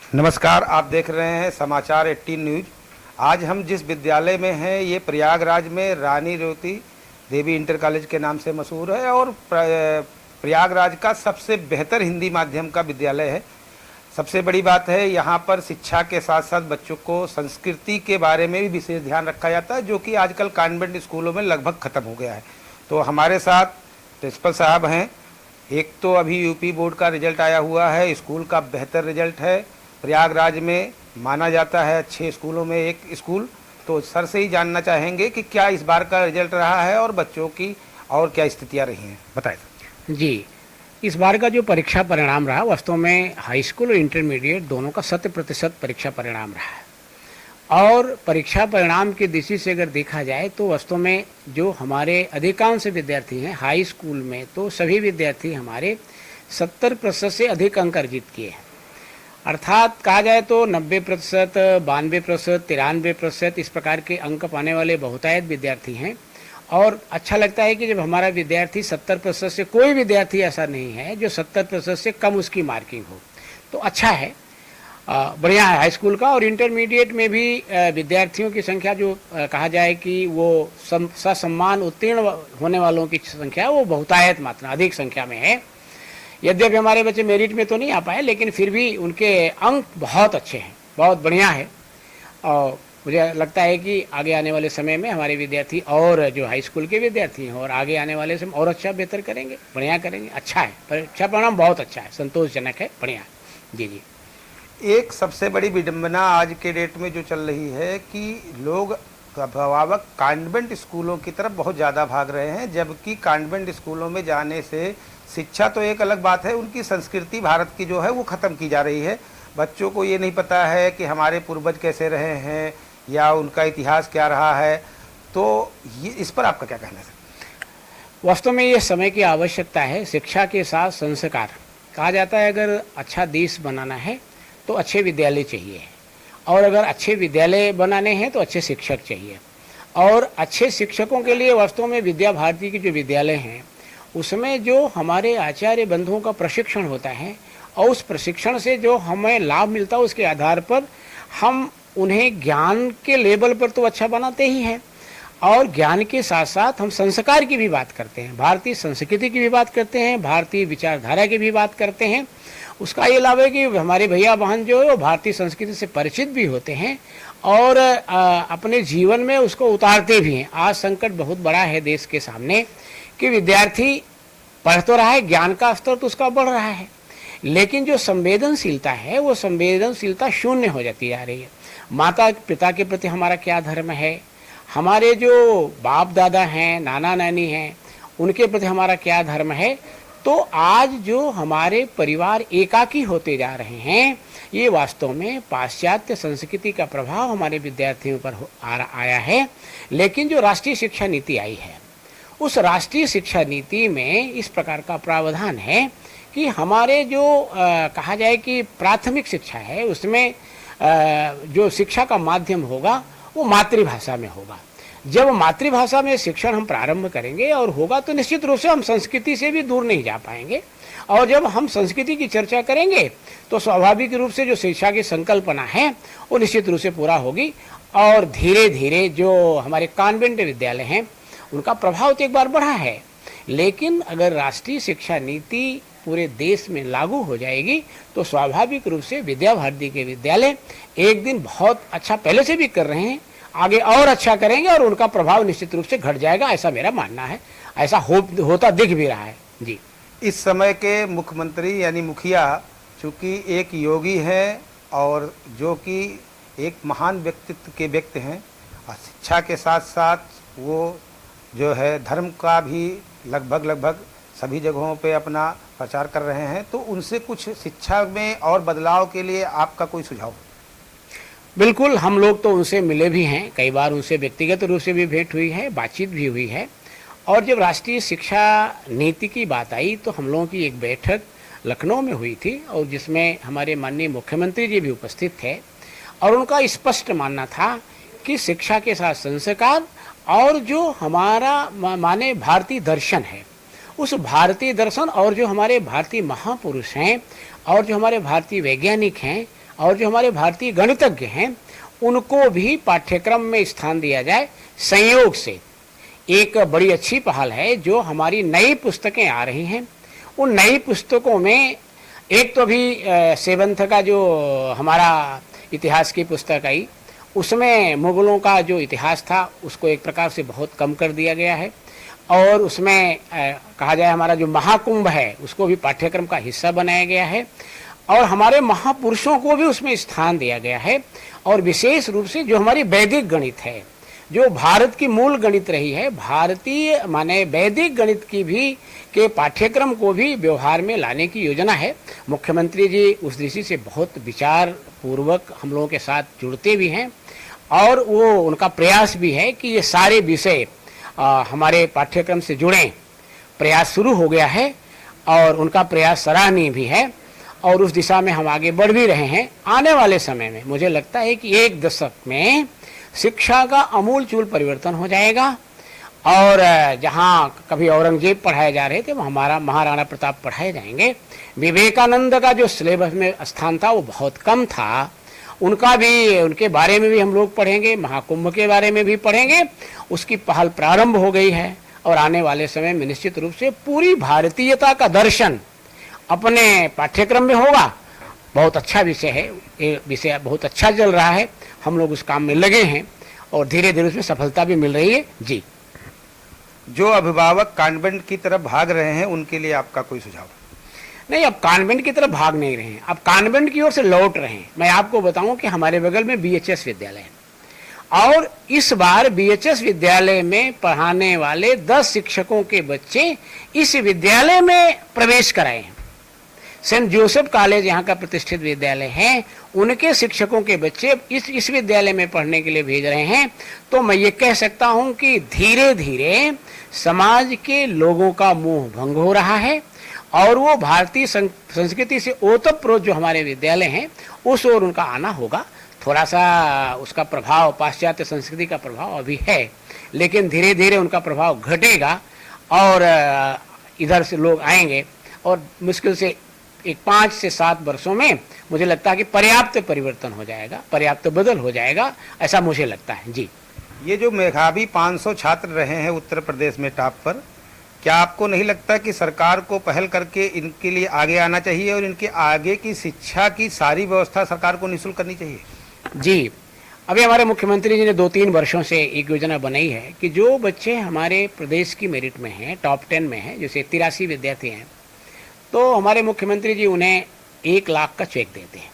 नमस्कार, आप देख रहे हैं समाचार 18 न्यूज। आज हम जिस विद्यालय में हैं ये प्रयागराज में रानी रेवती देवी इंटर कॉलेज के नाम से मशहूर है और प्रयागराज का सबसे बेहतर हिंदी माध्यम का विद्यालय है। सबसे बड़ी बात है यहाँ पर शिक्षा के साथ साथ बच्चों को संस्कृति के बारे में भी विशेष ध्यान रखा जाता है, जो कि आजकल कॉन्वेंट स्कूलों में लगभग ख़त्म हो गया है। तो हमारे साथ प्रिंसिपल साहब हैं। एक तो अभी यूपी बोर्ड का रिजल्ट आया हुआ है, स्कूल का बेहतर रिजल्ट है, प्रयागराज में माना जाता है अच्छे स्कूलों में एक स्कूल। तो सर से ही जानना चाहेंगे कि क्या इस बार का रिजल्ट रहा है और बच्चों की और क्या स्थितियां रही हैं, बताएं। जी, इस बार का जो परीक्षा परिणाम रहा वास्तव में हाई स्कूल और इंटरमीडिएट दोनों का 100% परीक्षा परिणाम रहा है। और परीक्षा परिणाम की दृष्टि से अगर देखा जाए तो वास्तव में जो हमारे अधिकांश विद्यार्थी हैं हाई स्कूल में, तो सभी विद्यार्थी हमारे 70% से अधिक अंक अर्जित किए हैं। अर्थात कहा जाए तो 90%, 92%, 93% इस प्रकार के अंक पाने वाले बहुतायत विद्यार्थी हैं। और अच्छा लगता है कि जब हमारा विद्यार्थी 70% से, कोई विद्यार्थी ऐसा नहीं है जो 70% से कम उसकी मार्किंग हो, तो अच्छा है, बढ़िया है हाई स्कूल का। और इंटरमीडिएट में भी विद्यार्थियों की संख्या जो कहा जाए कि वो ससम्मान उत्तीर्ण होने वालों की संख्या वो बहुतायत मात्रा अधिक संख्या में है। यद्यपि हमारे बच्चे मेरिट में तो नहीं आ पाए, लेकिन फिर भी उनके अंक बहुत अच्छे हैं, बहुत बढ़िया है। और मुझे लगता है कि आगे आने वाले समय में हमारे विद्यार्थी और जो हाई स्कूल के विद्यार्थी हैं और आगे आने वाले समय और अच्छा बेहतर करेंगे, बढ़िया करेंगे। अच्छा है, परीक्षा परिणाम बहुत अच्छा है, संतोषजनक है, बढ़िया है। जी जी। एक सबसे बड़ी विडंबना आज के डेट में जो चल रही है कि लोग अभिभावक कॉन्वेंट स्कूलों की तरफ बहुत ज़्यादा भाग रहे हैं, जबकि कॉन्वेंट स्कूलों में जाने से शिक्षा तो एक अलग बात है, उनकी संस्कृति भारत की जो है वो ख़त्म की जा रही है। बच्चों को ये नहीं पता है कि हमारे पूर्वज कैसे रहे हैं या उनका इतिहास क्या रहा है। तो ये इस पर आपका क्या कहना है? वास्तव में ये समय की आवश्यकता है। शिक्षा के साथ संस्कार कहा जाता है, अगर अच्छा देश बनाना है तो अच्छे विद्यालय चाहिए, और अगर अच्छे विद्यालय बनाने हैं तो अच्छे शिक्षक चाहिए। और अच्छे शिक्षकों के लिए वास्तव में विद्या भारती के जो विद्यालय हैं उसमें जो हमारे आचार्य बंधुओं का प्रशिक्षण होता है और उस प्रशिक्षण से जो हमें लाभ मिलता है उसके आधार पर हम उन्हें ज्ञान के लेवल पर तो अच्छा बनाते ही हैं, और ज्ञान के साथ साथ हम संस्कार की भी बात करते हैं, भारतीय संस्कृति की भी बात करते हैं, भारतीय विचारधारा की भी बात करते हैं। उसका ये लाभ है कि हमारे भैया बहन जो है वो भारतीय संस्कृति से परिचित भी होते हैं और अपने जीवन में उसको उतारते भी हैं। आज संकट बहुत बड़ा है देश के सामने कि विद्यार्थी पढ़ तो रहा है, ज्ञान का स्तर तो उसका बढ़ रहा है, लेकिन जो संवेदनशीलता है वो संवेदनशीलता शून्य हो जाती जा रही है। माता पिता के प्रति हमारा क्या धर्म है, हमारे जो बाप दादा हैं, नाना नानी हैं, उनके प्रति हमारा क्या धर्म है। तो आज जो हमारे परिवार एकाकी होते जा रहे हैं, ये वास्तव में पाश्चात्य संस्कृति का प्रभाव हमारे विद्यार्थियों पर आया है। लेकिन जो राष्ट्रीय शिक्षा नीति आई है, उस राष्ट्रीय शिक्षा नीति में इस प्रकार का प्रावधान है कि हमारे जो कहा जाए कि प्राथमिक शिक्षा है उसमें जो शिक्षा का माध्यम होगा वो मातृभाषा में होगा। जब मातृभाषा में शिक्षण हम प्रारंभ करेंगे और होगा तो निश्चित रूप से हम संस्कृति से भी दूर नहीं जा पाएंगे। और जब हम संस्कृति की चर्चा करेंगे तो स्वाभाविक रूप से जो शिक्षा की संकल्पना है वो निश्चित रूप से पूरा होगी। और धीरे धीरे जो हमारे कॉन्वेंट विद्यालय हैं उनका प्रभाव तो एक बार बढ़ा है, लेकिन अगर राष्ट्रीय शिक्षा नीति पूरे देश में लागू हो जाएगी तो स्वाभाविक रूप से विद्या भारती के विद्यालय एक दिन बहुत अच्छा पहले से भी कर रहे हैं, आगे और अच्छा करेंगे और उनका प्रभाव निश्चित रूप से घट जाएगा, ऐसा मेरा मानना है। ऐसा होता दिख भी रहा है। जी, इस समय के मुख्यमंत्री यानी मुखिया चूँकि एक योगी हैं और जो कि एक महान व्यक्तित्व के व्यक्ति हैं, और शिक्षा के साथ साथ वो जो है धर्म का भी लगभग सभी जगहों पे अपना प्रचार कर रहे हैं, तो उनसे कुछ शिक्षा में और बदलाव के लिए आपका कोई सुझाव? बिल्कुल, हम लोग तो उनसे मिले भी हैं, कई बार उनसे व्यक्तिगत रूप से भी भेंट हुई है, बातचीत भी हुई है। और जब राष्ट्रीय शिक्षा नीति की बात आई तो हम लोगों की एक बैठक लखनऊ में हुई थी और जिसमें हमारे माननीय मुख्यमंत्री जी भी उपस्थित थे। और उनका स्पष्ट मानना था कि शिक्षा के साथ संस्कार और जो हमारा माने भारतीय दर्शन है, उस भारतीय दर्शन और जो हमारे भारतीय महापुरुष हैं और जो हमारे भारतीय वैज्ञानिक हैं और जो हमारे भारतीय गणितज्ञ हैं उनको भी पाठ्यक्रम में स्थान दिया जाए। संयोग से एक बड़ी अच्छी पहल है, जो हमारी नई पुस्तकें आ रही हैं, उन नई पुस्तकों में एक तो अभी सेवंथ का जो हमारा इतिहास की पुस्तक आई, उसमें मुगलों का जो इतिहास था उसको एक प्रकार से बहुत कम कर दिया गया है, और उसमें कहा जाए हमारा जो महाकुंभ है उसको भी पाठ्यक्रम का हिस्सा बनाया गया है, और हमारे महापुरुषों को भी उसमें स्थान दिया गया है। और विशेष रूप से जो हमारी वैदिक गणित है, जो भारत की मूल गणित रही है, भारतीय माने वैदिक गणित की भी के पाठ्यक्रम को भी व्यवहार में लाने की योजना है। मुख्यमंत्री जी उस दृष्टि से बहुत विचार पूर्वक हम लोगों के साथ जुड़ते भी हैं, और वो उनका प्रयास भी है कि ये सारे विषय हमारे पाठ्यक्रम से जुड़ें। प्रयास शुरू हो गया है और उनका प्रयास सराहनीय भी है, और उस दिशा में हम आगे बढ़ भी रहे हैं। आने वाले समय में मुझे लगता है कि एक दशक में शिक्षा का आमूलचूल परिवर्तन हो जाएगा, और जहाँ कभी औरंगजेब पढ़ाए जा रहे थे वो हमारा महाराणा प्रताप पढ़ाए जाएंगे। विवेकानंद का जो सिलेबस में स्थान था वो बहुत कम था, उनका भी, उनके बारे में भी हम लोग पढ़ेंगे, महाकुंभ के बारे में भी पढ़ेंगे। उसकी पहल प्रारंभ हो गई है, और आने वाले समय में निश्चित रूप से पूरी भारतीयता का दर्शन अपने पाठ्यक्रम में होगा। बहुत अच्छा विषय है, ये विषय बहुत अच्छा चल रहा है, हम लोग उस काम में लगे हैं और धीरे धीरे उसमें सफलता भी मिल रही है। जी, जो अभिभावक कॉन्वेंट की तरफ भाग रहे हैं उनके लिए आपका कोई सुझाव? नहीं, अब कॉन्वेंट की तरफ भाग नहीं रहे हैं, अब कॉन्वेंट की ओर से लौट रहे हैं। मैं आपको बताऊं कि हमारे बगल में बीएचएस विद्यालय है, और इस बार बीएचएस विद्यालय में पढ़ाने वाले 10 शिक्षकों के बच्चे इस विद्यालय में प्रवेश कराए हैं। सेंट जोसेफ कॉलेज यहाँ का प्रतिष्ठित विद्यालय है, उनके शिक्षकों के बच्चे इस विद्यालय में पढ़ने के लिए भेज रहे हैं। तो मैं ये कह सकता हूँ कि धीरे धीरे समाज के लोगों का मोह भंग हो रहा है, और वो भारतीय संस्कृति से ओतप्रोत जो हमारे विद्यालय हैं उस ओर उनका आना होगा। थोड़ा सा उसका प्रभाव, पाश्चात्य संस्कृति का प्रभाव अभी है, लेकिन धीरे धीरे उनका प्रभाव घटेगा, और इधर से लोग आएंगे, और मुश्किल से एक 5 से 7 वर्षों में मुझे लगता है कि पर्याप्त परिवर्तन हो जाएगा, पर्याप्त बदल हो जाएगा, ऐसा मुझे लगता है। जी, ये जो मेधावी 500 छात्र रहे हैं उत्तर प्रदेश में टॉप पर, क्या आपको नहीं लगता कि सरकार को पहल करके इनके लिए आगे आना चाहिए, और इनके आगे की शिक्षा की सारी व्यवस्था सरकार को निःशुल्क करनी चाहिए? जी, अभी हमारे मुख्यमंत्री जी ने 2-3 वर्षों से एक योजना बनाई है कि जो बच्चे हमारे प्रदेश की मेरिट में हैं, टॉप 10 में हैं, जैसे 83 विद्यार्थी हैं, तो हमारे मुख्यमंत्री जी उन्हें 1 लाख का चेक देते हैं,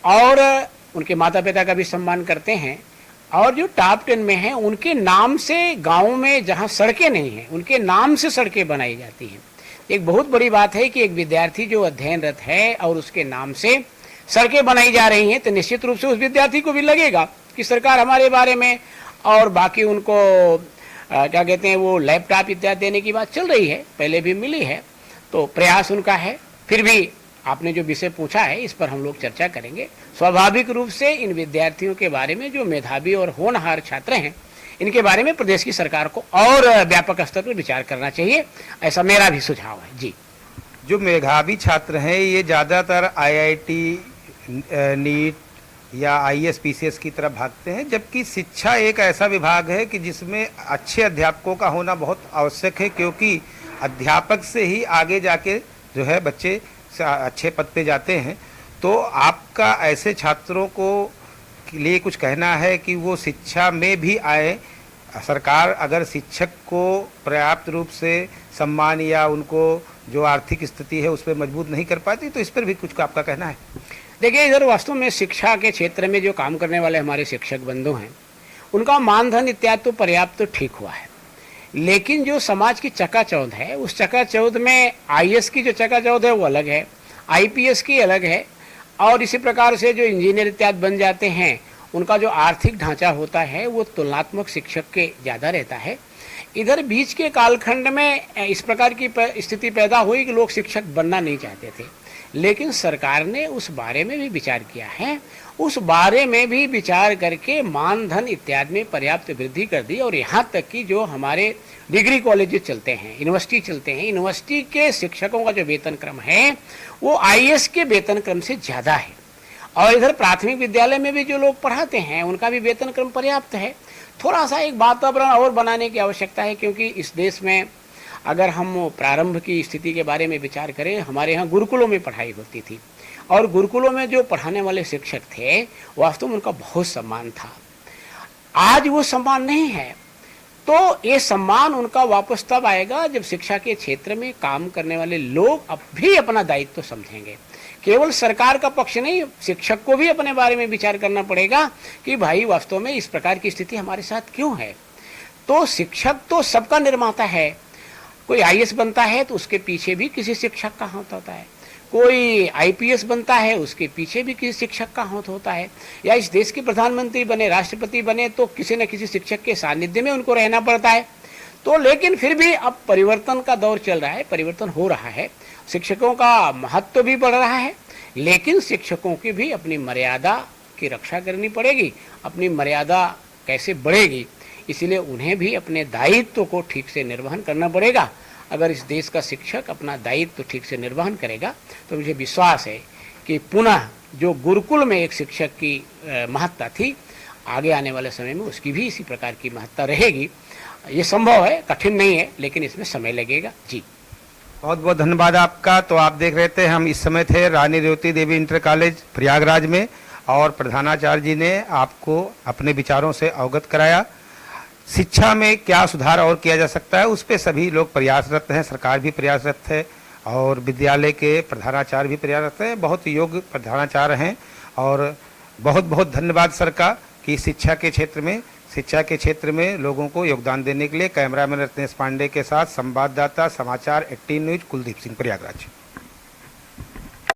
और उनके माता पिता का भी सम्मान करते हैं, और जो टॉप 10 में हैं उनके नाम से गाँव में जहाँ सड़कें नहीं हैं उनके नाम से सड़कें बनाई जाती हैं। एक बहुत बड़ी बात है कि एक विद्यार्थी जो अध्ययनरत है और उसके नाम से सड़कें बनाई जा रही हैं, तो निश्चित रूप से उस विद्यार्थी को भी लगेगा कि सरकार हमारे बारे में, और बाकी उनको क्या कहते हैं वो लैपटॉप इत्यादि देने की बात चल रही है, पहले भी मिली है, तो प्रयास उनका है। फिर भी आपने जो विषय पूछा है इस पर हम लोग चर्चा करेंगे। स्वाभाविक रूप से इन विद्यार्थियों के बारे में, जो मेधावी और होनहार छात्र हैं, इनके बारे में प्रदेश की सरकार को और व्यापक स्तर पर विचार करना चाहिए, ऐसा मेरा भी सुझाव है। जी, जो मेधावी छात्र हैं ये ज़्यादातर आईआईटी, नीट या आईएएस पीसीएस की तरफ भागते हैं, जबकि शिक्षा एक ऐसा विभाग है कि जिसमें अच्छे अध्यापकों का होना बहुत आवश्यक है, क्योंकि अध्यापक से ही आगे जाके जो है बच्चे अच्छे पद पे जाते हैं। तो आपका ऐसे छात्रों को लिए कुछ कहना है कि वो शिक्षा में भी आए? सरकार अगर शिक्षक को पर्याप्त रूप से सम्मान या उनको जो आर्थिक स्थिति है उस पर मजबूत नहीं कर पाती, तो इस पर भी कुछ आपका कहना है? देखिए, इधर वास्तव में शिक्षा के क्षेत्र में जो काम करने वाले हमारे शिक्षक बंधु हैं उनका मानधन इत्यादि तो पर्याप्त तो ठीक हुआ है, लेकिन जो समाज की चकाचौंध है उस चकाचौंध में आईएएस की जो चकाचौंध है वो अलग है, आईपीएस की अलग है, और इसी प्रकार से जो इंजीनियर इत्यादि बन जाते हैं उनका जो आर्थिक ढांचा होता है वो तुलनात्मक शिक्षक के ज़्यादा रहता है। इधर बीच के कालखंड में इस प्रकार की स्थिति पैदा हुई कि लोग शिक्षक बनना नहीं चाहते थे, लेकिन सरकार ने उस बारे में भी विचार किया है, उस बारे में भी विचार करके मानधन इत्यादि में पर्याप्त वृद्धि कर दी। और यहाँ तक कि जो हमारे डिग्री कॉलेज चलते हैं, यूनिवर्सिटी चलते हैं, यूनिवर्सिटी के शिक्षकों का जो वेतन क्रम है वो आईएएस के वेतन क्रम से ज़्यादा है। और इधर प्राथमिक विद्यालय में भी जो लोग पढ़ाते हैं उनका भी वेतन क्रम पर्याप्त है। थोड़ा सा एक वातावरण और बनाने की आवश्यकता है, क्योंकि इस देश में अगर हम प्रारंभ की स्थिति के बारे में विचार करें, हमारे यहाँ गुरुकुलों में पढ़ाई होती थी और गुरुकुलों में जो पढ़ाने वाले शिक्षक थे वास्तव में उनका बहुत सम्मान था। आज वो सम्मान नहीं है, तो ये सम्मान उनका वापस तब आएगा जब शिक्षा के क्षेत्र में काम करने वाले लोग अब भी अपना दायित्व तो समझेंगे। केवल सरकार का पक्ष नहीं, शिक्षक को भी अपने बारे में विचार करना पड़ेगा कि भाई वास्तव में इस प्रकार की स्थिति हमारे साथ क्यों है। तो शिक्षक तो सबका निर्माता है। कोई आईएएस बनता है तो उसके पीछे भी किसी शिक्षक का हाथ होता है, कोई आईपीएस बनता है उसके पीछे भी किसी शिक्षक का हाथ होता है, या इस देश के प्रधानमंत्री बने, राष्ट्रपति बने तो किसी न किसी शिक्षक के सानिध्य में उनको रहना पड़ता है। तो लेकिन फिर भी अब परिवर्तन का दौर चल रहा है, परिवर्तन हो रहा है, शिक्षकों का महत्व भी बढ़ रहा है, लेकिन शिक्षकों की भी अपनी मर्यादा की रक्षा करनी पड़ेगी। अपनी मर्यादा कैसे बढ़ेगी, इसलिए उन्हें भी अपने दायित्व को ठीक से निर्वहन करना पड़ेगा। अगर इस देश का शिक्षक अपना दायित्व ठीक से निर्वहन करेगा तो मुझे विश्वास है कि पुनः जो गुरुकुल में एक शिक्षक की महत्ता थी, आगे आने वाले समय में उसकी भी इसी प्रकार की महत्ता रहेगी। ये संभव है, कठिन नहीं है, लेकिन इसमें समय लगेगा। जी, बहुत बहुत धन्यवाद आपका। तो आप देख रहे थे, हम इस समय थे रानी रेवती देवी इंटर कॉलेज प्रयागराज में और प्रधानाचार्य जी ने आपको अपने विचारों से अवगत कराया। शिक्षा में क्या सुधार और किया जा सकता है उस पर सभी लोग प्रयासरत हैं, सरकार भी प्रयासरत है और विद्यालय के प्रधानाचार्य भी प्रयासरत हैं, बहुत योग्य प्रधानाचार्य हैं। और बहुत बहुत धन्यवाद सर का कि शिक्षा के क्षेत्र में लोगों को योगदान देने के लिए। कैमरामैन रत्नेश पांडे के साथ संवाददाता समाचार 18 न्यूज कुलदीप सिंह, प्रयागराज।